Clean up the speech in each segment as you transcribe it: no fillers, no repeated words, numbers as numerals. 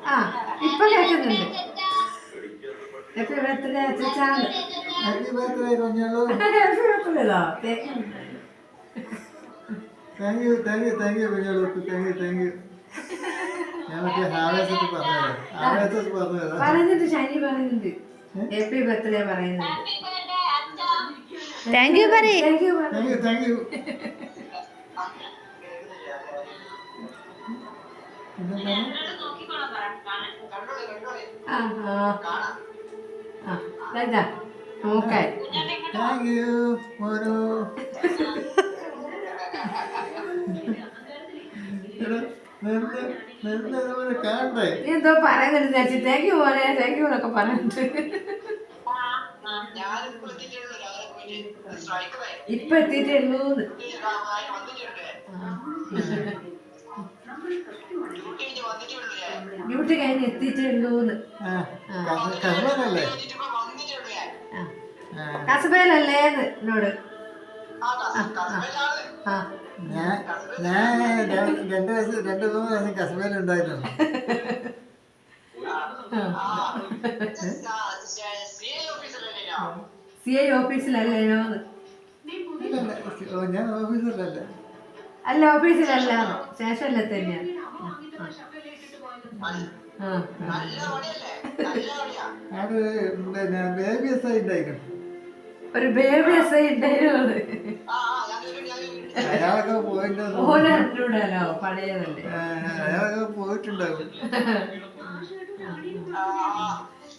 ആ ഇപ്പൊ കേൾക്കുന്നുണ്ട്. ഹാപ്പി ബർത്ത്ഡേ അച്ഛാന്ന്. ഹാപ്പി ബർത്ത്ഡേ കുഞ്ഞോളൂ. ഹാപ്പി ബർത്ത്ഡേതാ. താങ്ക് യു കുഞ്ഞോളൂ. Thank you. ഞാൻ മറ്റേ ആവേശത്തിൽ പറഞ്ഞതാ. പറയുന്നുണ്ട്, ഷൈനി പറയുന്നുണ്ട്. ഹാപ്പി ബർത്ത്ഡേ പറയുന്നുണ്ട്. താങ്ക് യു പറയ്. Thank you. നോക്കായി. താങ്ക് യു മോനു. കാണണ്ടേ? നീ എന്തോ പറയുന്നുണ്ട് ചേച്ചി. താങ്ക് യു മോനെ, താങ്ക് യു എന്നൊക്കെ പറയുന്നുണ്ട്. ഇപ്പൊ എത്തിയിട്ടുള്ളൂ. ഡ്യൂട്ടി കഴിഞ്ഞ് എത്തിയിട്ടുള്ളൂന്ന്. കസബയിലല്ലേന്ന് എന്നോട്. ഞാൻ 2-3 ദിവസം കസബയിലുണ്ടായിരുന്നു. CI ഓഫീസിലല്ലേനോന്ന്. ഞാൻ ഓഫീസിലല്ല. അല്ല ഓഫീസിലല്ല, സ്റ്റേഷനിലെ തന്നെയാണ്. അത് പിന്നെ ബേബി എസ് ഐ ഉണ്ടായിരുന്നു. ഒരു ബേബി എസ് ഐ ഉണ്ടായിരുന്നു. അയാളൊക്കെ പോയിട്ടോ പഴയതല്ലേ. അയാളൊക്കെ പോയിട്ടുണ്ടാവും.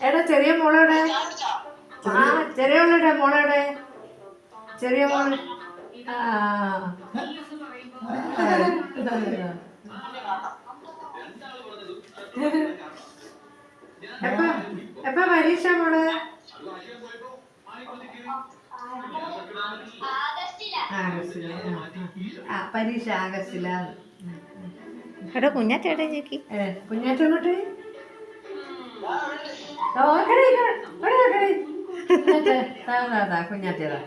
എടാ ചെറിയ മോളോടെ, ചെറിയ മോളോടെ, ചെറിയ മോള്. എപ്പ പരീക്ഷ മോള്? പരീക്ഷ ആഗസ്റ്റിലാണ്. എടാ കുഞ്ഞാറ്റേട്ടാ ചേക്കി. കുഞ്ഞാറ്റോട്ട് കുഞ്ഞാറ്റേതാ.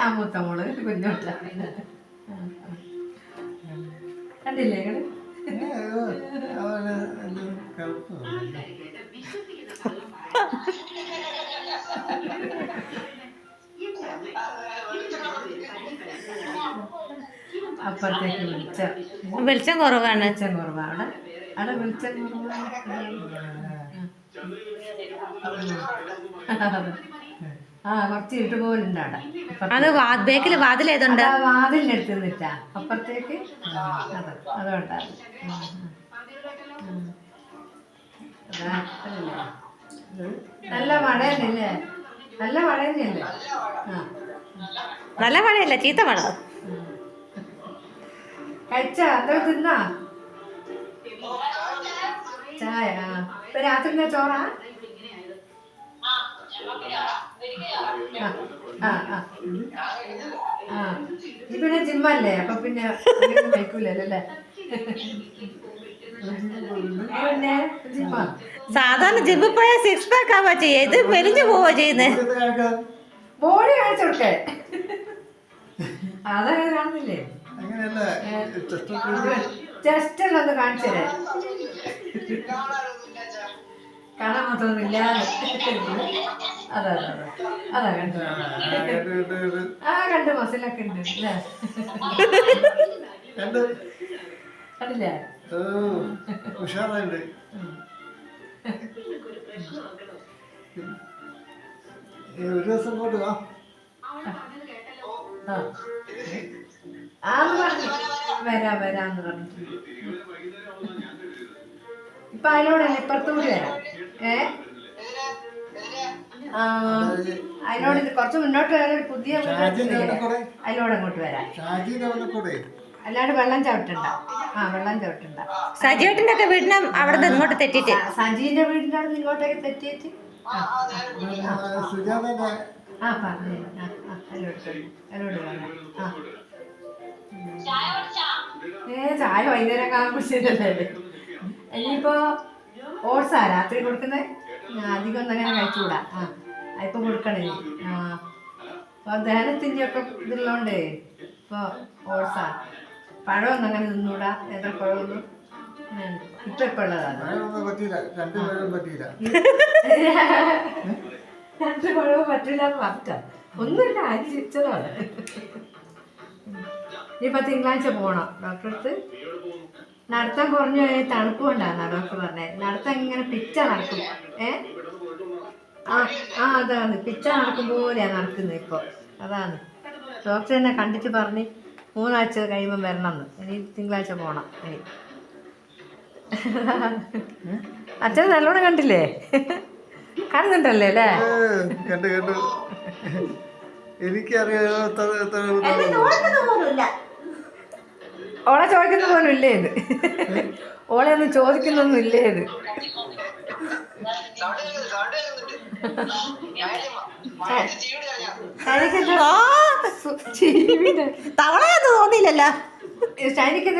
ആ മൂത്ത മോള് കുഞ്ഞോട്ട. കണ്ടില്ലേ നിങ്ങള്? അപ്പുറത്തേക്ക് വെളിച്ചം കുറവാണ്. വെളിച്ചം കുറവാണ് അവിടെ വെളിച്ചം കുറവാണ്. കുറച്ച് ഇരുട്ട് പോലുണ്ട് അവിടെ. അത് ബേക്കില് വാതിലേതുണ്ട്? വാതിലിന്റെ അടുത്ത് നിന്നിട്ടാ അപ്പുറത്തേക്ക്. അതുകൊണ്ടാണ്. നല്ല മഴ തന്നെയല്ലേ? നല്ല മഴ തന്നെയല്ലേ? നല്ല മഴയല്ല, ചീത്ത മഴ. കഴിച്ച എന്തോ തിന്നാ? ചായ. ഇപ്പൊ രാത്രി ചോറാ? ഈ പിന്നെ ജിമ്മല്ലേ, അപ്പൊ പിന്നെ കഴിക്കൂലല്ലേ? പിന്നെ ജിമ്മാ. സാധാരണ ജിമ്മിൽ പോയാൽ 6 പാക്ക് ആവാ ചെയ്യ, ഇത് മെലിഞ്ഞു പോവാ ചെയ്യുന്നത്. ബോഡി കാണിച്ചോട്ടെ. അതങ്ങനെ കാണുന്നില്ലേ? ചെസ്റ്റെല്ലാം ഒന്ന് കാണിച്ചേ. കാണാൻ മാത്രമൊന്നുമില്ല. അതാ അതാ കണ്ടു. കണ്ടു മസിലൊക്കെ ഉണ്ട് അല്ലേ? കണ്ടില്ലേ? ഉഷാറുണ്ട്. ഒരു ദിവസം കൊണ്ട് വാ. വരാന്ന് പറഞ്ഞിട്ടുണ്ട്. ഇപ്പൊ അതിനോടല്ലേ ഇപ്പുറത്തുകൂടി വരാം. അതിനോട് കുറച്ച് മുന്നോട്ട് വരാൻ പുതിയ അതിനോട് അങ്ങോട്ട് വരാം. അല്ലാണ്ട് വെള്ളം ചവിട്ടണ്ട. വെള്ളം ചവിട്ടണ്ട. സജിയേട്ടന്റെ ഒക്കെ വീടിന് അവിടെ നിന്ന് ഇങ്ങോട്ട് തെറ്റിട്ട്, സജീന്റെ വീടിന്റെ അവിടെ ഇങ്ങോട്ടേക്ക് തെറ്റിയിട്ട് പറഞ്ഞു. അതിനോട് വരാം. ചായ വൈകുന്നേരം കാണാൻ കുടിച്ചിട്ടല്ലേ? ഇനിയിപ്പോ ഓട്സാ രാത്രി കൊടുക്കുന്നത്. അധികം ഒന്നും അങ്ങനെ കഴിച്ചുകൂടാ. ഇപ്പൊ കൊടുക്കണേ. അപ്പൊ ദഹനത്തിന്റെ ഒക്കെ ഇതുള്ളോണ്ടേ ഇപ്പൊ ഓട്സാ. പഴമൊന്നും അങ്ങനെ തിന്നൂടാ, നേന്ത്രപ്പഴമൊന്നും. ഇപ്പൊ ഉള്ളതാണ്. പഴമൊന്നും പറ്റിയില്ല, 2 പഴവും പറ്റിയില്ല. 2 പഴവും പറ്റില്ല എന്ന് പറഞ്ഞ ഒന്നുമില്ല, അരിച്ചതാണ്. ഇനിയിപ്പോൾ തിങ്കളാഴ്ച പോകണം ഡോക്ടറെ അടുത്ത്. നടത്തം കുറഞ്ഞു പോയി തണുപ്പ് കൊണ്ടാണ് ഡോക്ടർ പറഞ്ഞത്. നടത്തം ഇങ്ങനെ പിച്ച നടക്കും. അതാണ് പിച്ച നടക്കും പോലെയാണ് നടക്കുന്നത് ഇപ്പോൾ. അതാണ് ഡോക്ടർ എന്നെ കണ്ടിട്ട് പറഞ്ഞ് 3 ആഴ്ച കഴിയുമ്പോൾ വരണമെന്ന്. ഇനി തിങ്കളാഴ്ച പോകണം. ഇനി അച്ഛൻ നല്ലോണം കണ്ടില്ലേ? കാണുന്നുണ്ടല്ലേ അല്ലേ? കണ്ടു എനിക്കറിയാം. ഓളെ ചോദിക്കുന്ന പോലും ഇല്ലേ ഇത്? ഓളെ ഒന്നും ചോദിക്കുന്നൊന്നും ഇല്ലേ ഇത്? തവളയൊന്നും തോന്നിയില്ലല്ലോ.